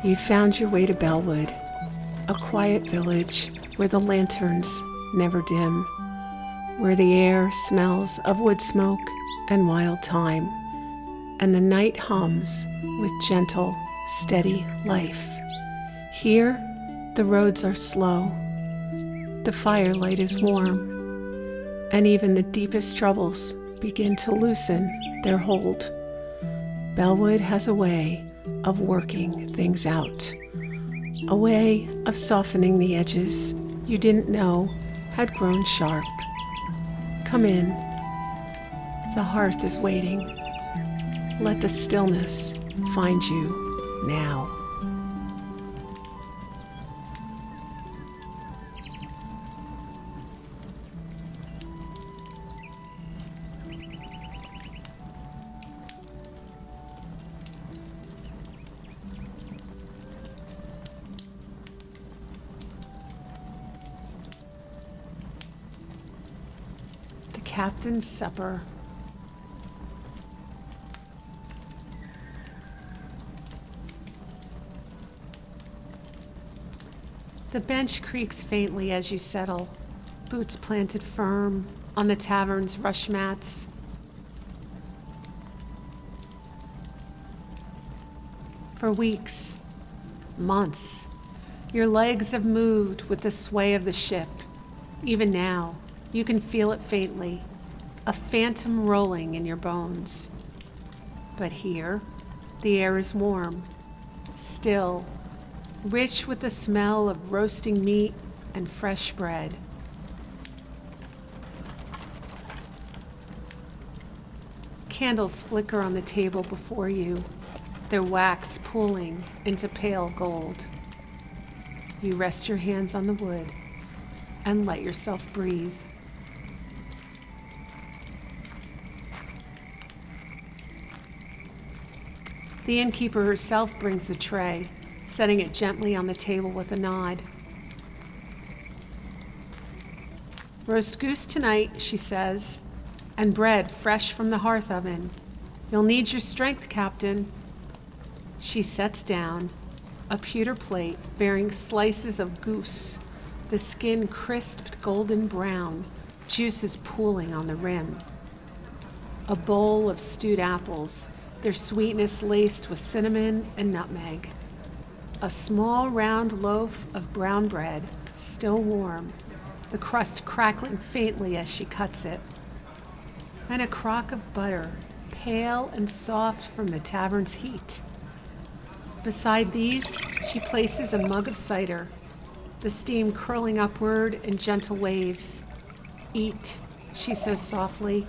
You found your way to Bellewood, a quiet village where the lanterns never dim, where the air smells of wood smoke and wild thyme, and the night hums with gentle, steady life. Here, the roads are slow, the firelight is warm, and even the deepest troubles begin to loosen their hold. Bellewood has a way of working things out, a way of softening the edges you didn't know had grown sharp. Come in. The hearth is waiting. Let the stillness find you now. Captain's supper. The bench creaks faintly as you settle, boots planted firm on the tavern's rush mats. For weeks, months, your legs have moved with the sway of the ship. Even now, you can feel it faintly, a phantom rolling in your bones. But here, the air is warm, still, rich with the smell of roasting meat and fresh bread. Candles flicker on the table before you, their wax pooling into pale gold. You rest your hands on the wood and let yourself breathe. The innkeeper herself brings the tray, setting it gently on the table with a nod. Roast goose tonight, she says, and bread fresh from the hearth oven. You'll need your strength, Captain. She sets down a pewter plate bearing slices of goose, the skin crisped golden brown, juices pooling on the rim. A bowl of stewed apples, their sweetness laced with cinnamon and nutmeg. A small round loaf of brown bread, still warm, the crust crackling faintly as she cuts it. And a crock of butter, pale and soft from the tavern's heat. Beside these, she places a mug of cider, the steam curling upward in gentle waves. Eat, she says softly.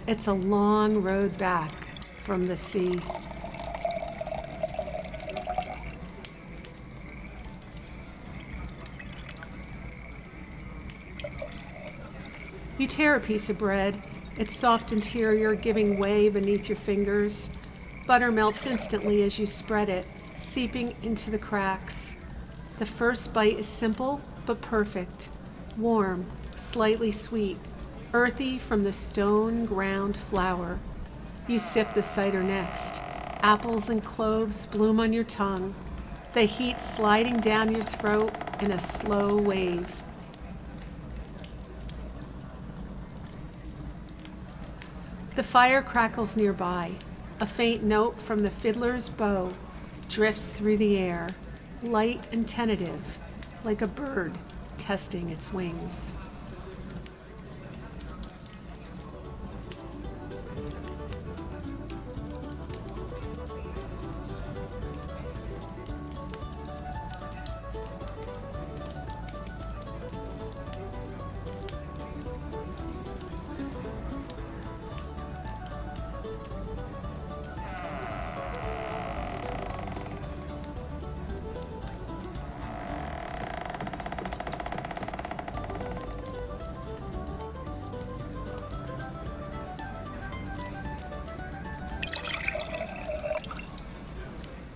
It's a long road back from the sea. You tear a piece of bread, its soft interior giving way beneath your fingers. Butter melts instantly as you spread it, seeping into the cracks. The first bite is simple but perfect, warm, slightly sweet, earthy from the stone ground flour. You sip the cider next. Apples and cloves bloom on your tongue, the heat sliding down your throat in a slow wave. The fire crackles nearby. A faint note from the fiddler's bow drifts through the air, light and tentative, like a bird testing its wings.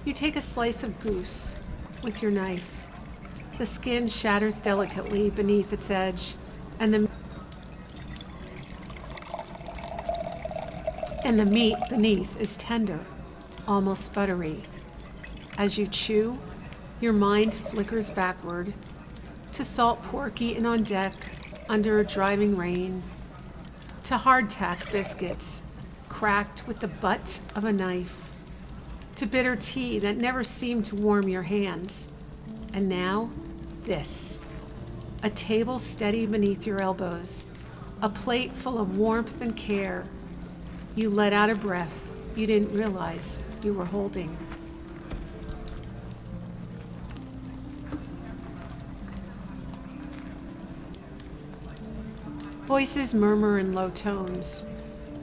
You take a slice of goose with your knife. The skin shatters delicately beneath its edge, and the meat beneath is tender, almost buttery. As you chew, Your mind flickers backward to salt pork eaten on deck under a driving rain, to hardtack biscuits cracked with the butt of a knife, to bitter tea that never seemed to warm your hands. And now, this. A table steady beneath your elbows, a plate full of warmth and care. You let out a breath you didn't realize you were holding. Voices murmur in low tones.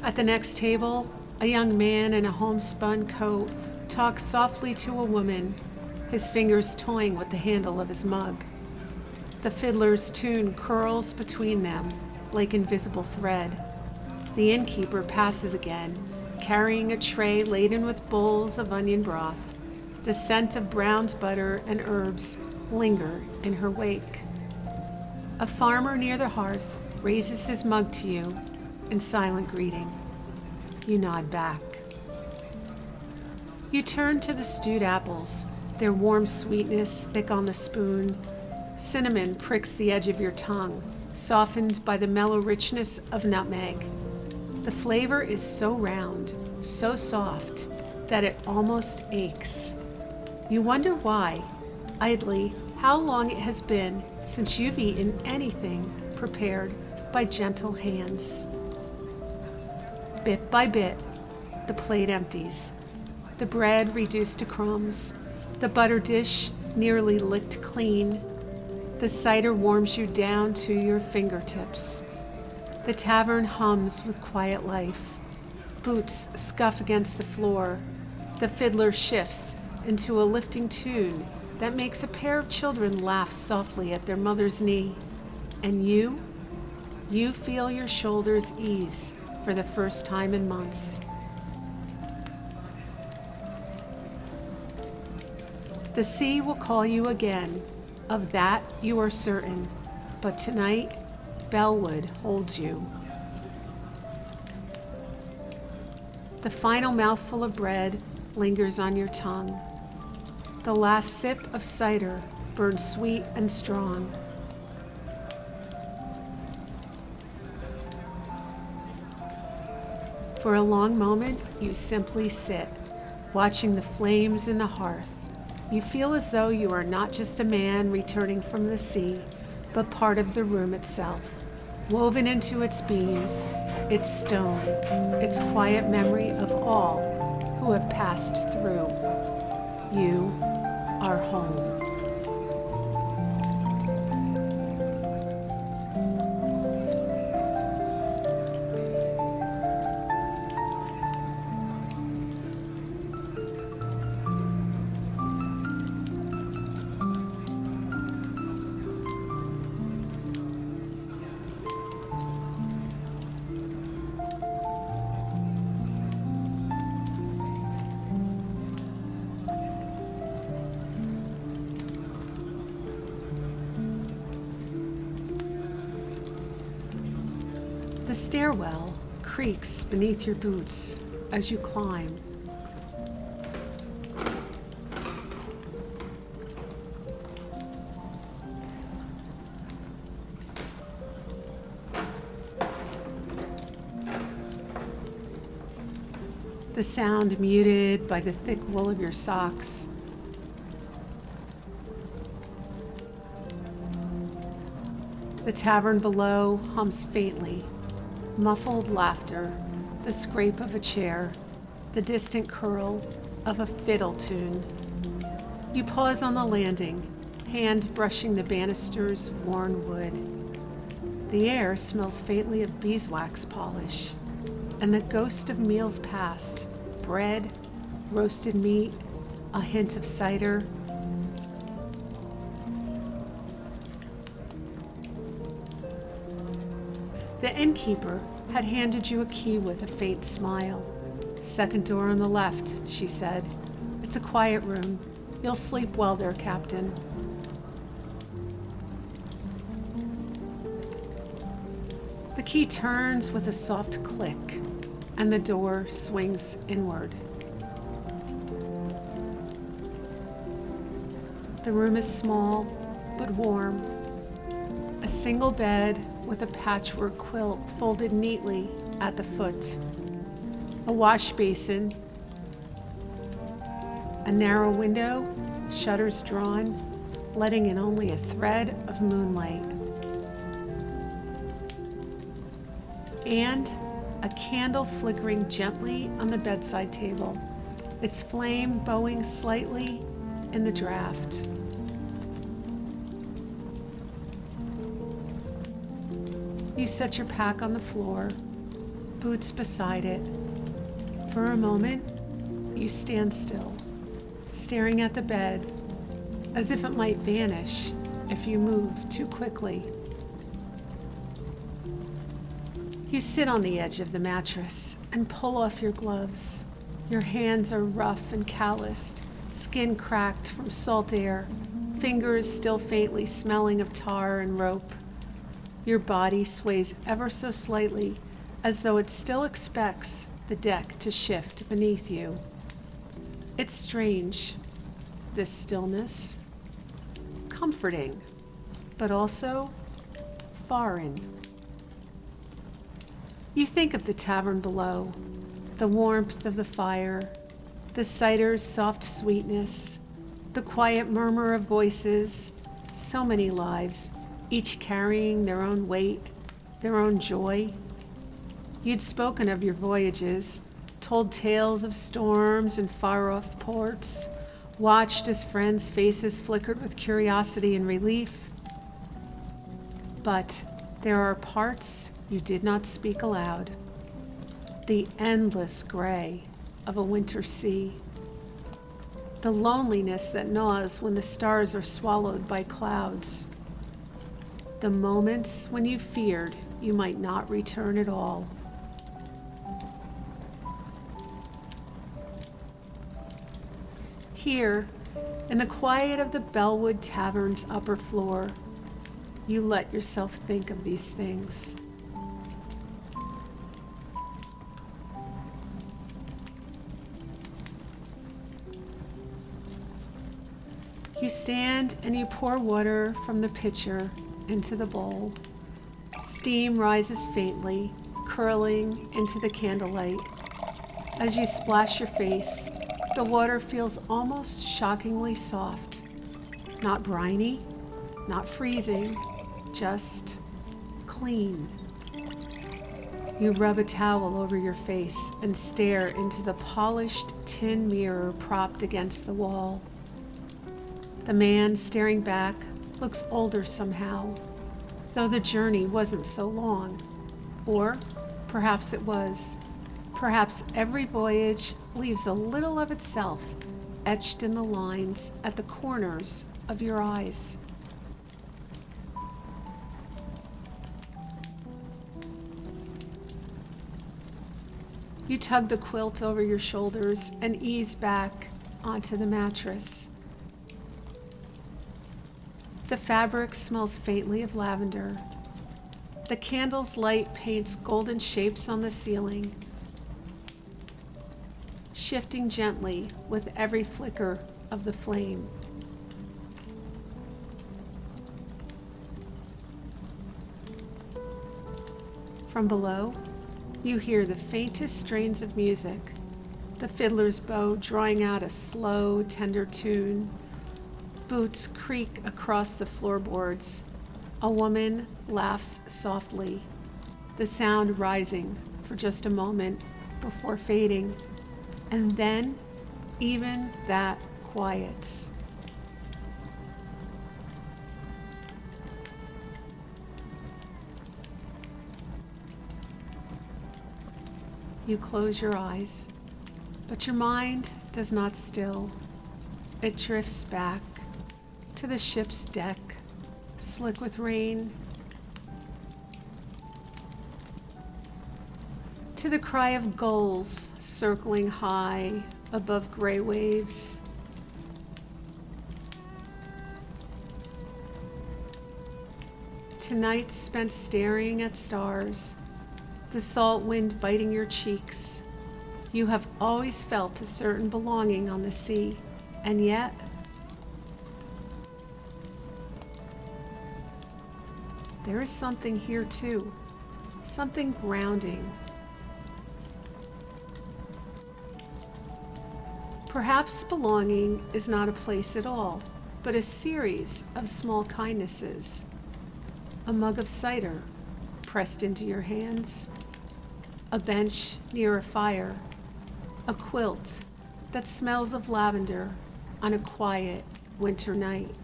At the next table, a young man in a homespun coat talks softly to a woman, his fingers toying with the handle of his mug. The fiddler's tune curls between them like invisible thread. The innkeeper passes again, carrying a tray laden with bowls of onion broth. The scent of browned butter and herbs linger in her wake. A farmer near the hearth raises his mug to you in silent greeting. You nod back. You turn to the stewed apples, their warm sweetness thick on the spoon. Cinnamon pricks the edge of your tongue, softened by the mellow richness of nutmeg. The flavor is so round, so soft, that it almost aches. You wonder why, idly, how long it has been since you've eaten anything prepared by gentle hands. Bit by bit, the plate empties. The bread reduced to crumbs, the butter dish nearly licked clean. The cider warms you down to your fingertips. The tavern hums with quiet life. Boots scuff against the floor. The fiddler shifts into a lifting tune that makes a pair of children laugh softly at their mother's knee. And you feel your shoulders ease for the first time in months. The sea will call you again, of that you are certain, but tonight, Bellewood holds you. The final mouthful of bread lingers on your tongue. The last sip of cider burns sweet and strong. For a long moment, you simply sit, watching the flames in the hearth. You feel as though you are not just a man returning from the sea, but part of the room itself, woven into its beams, its stone, its quiet memory of all who have passed through. You are home. The stairwell creaks beneath your boots as you climb. The sound muted by the thick wool of your socks. The tavern below hums faintly. Muffled laughter, the scrape of a chair, the distant curl of a fiddle tune. You pause on the landing, hand brushing the banister's worn wood. The air smells faintly of beeswax polish, and the ghost of meals past, bread, roasted meat, a hint of cider. The innkeeper had handed you a key with a faint smile. "Second door on the left," she said. "It's a quiet room. You'll sleep well there, Captain." The key turns with a soft click, and the door swings inward. The room is small but warm. A single bed with a patchwork quilt folded neatly at the foot. A wash basin. A narrow window, shutters drawn, letting in only a thread of moonlight. And a candle flickering gently on the bedside table, its flame bowing slightly in the draft. You set your pack on the floor, boots beside it. For a moment, you stand still, staring at the bed, as if it might vanish if you move too quickly. You sit on the edge of the mattress and pull off your gloves. Your hands are rough and calloused, skin cracked from salt air, fingers still faintly smelling of tar and rope. Your body sways ever so slightly, as though it still expects the deck to shift beneath you. It's strange, this stillness. Comforting, but also foreign. You think of the tavern below, the warmth of the fire, the cider's soft sweetness, the quiet murmur of voices, so many lives, each carrying their own weight, their own joy. You'd spoken of your voyages, told tales of storms and far-off ports, watched as friends' faces flickered with curiosity and relief. But there are parts you did not speak aloud. The endless gray of a winter sea. The loneliness that gnaws when the stars are swallowed by clouds. The moments when you feared you might not return at all. Here, in the quiet of the Bellewood Tavern's upper floor, you let yourself think of these things. You stand and you pour water from the pitcher into the bowl. Steam rises faintly, curling into the candlelight. As you splash your face, the water feels almost shockingly soft. Not briny, not freezing, just clean. You rub a towel over your face and stare into the polished tin mirror propped against the wall. The man staring back looks older somehow, though the journey wasn't so long. Or perhaps it was. Perhaps every voyage leaves a little of itself etched in the lines at the corners of your eyes. You tug the quilt over your shoulders and ease back onto the mattress. The fabric smells faintly of lavender. The candle's light paints golden shapes on the ceiling, shifting gently with every flicker of the flame. From below, you hear the faintest strains of music, the fiddler's bow drawing out a slow, tender tune. Boots creak across the floorboards. A woman laughs softly, the sound rising for just a moment before fading, and then even that quiets. You close your eyes, but your mind does not still. It drifts back to the ship's deck, slick with rain, to the cry of gulls circling high above gray waves. To nights spent staring at stars, the salt wind biting your cheeks. You have always felt a certain belonging on the sea, and yet There is something here too, something grounding. Perhaps belonging is not a place at all, but a series of small kindnesses. A mug of cider pressed into your hands, a bench near a fire, a quilt that smells of lavender on a quiet winter night.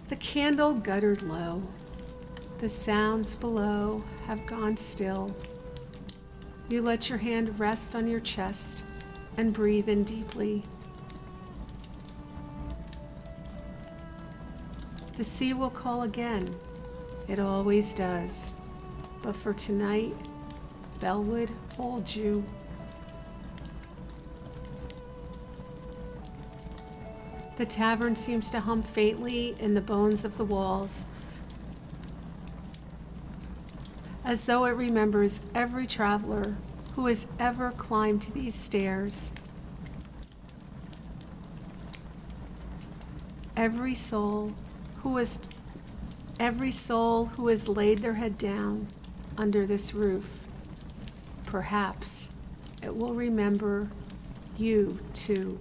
The candle guttered low. The sounds below have gone still. You let your hand rest on your chest and breathe in deeply. The sea will call again. It always does. But for tonight, Bellewood holds you. The tavern seems to hum faintly in the bones of the walls, as though it remembers every traveler who has ever climbed these stairs. Every soul who has laid their head down under this roof. Perhaps it will remember you too.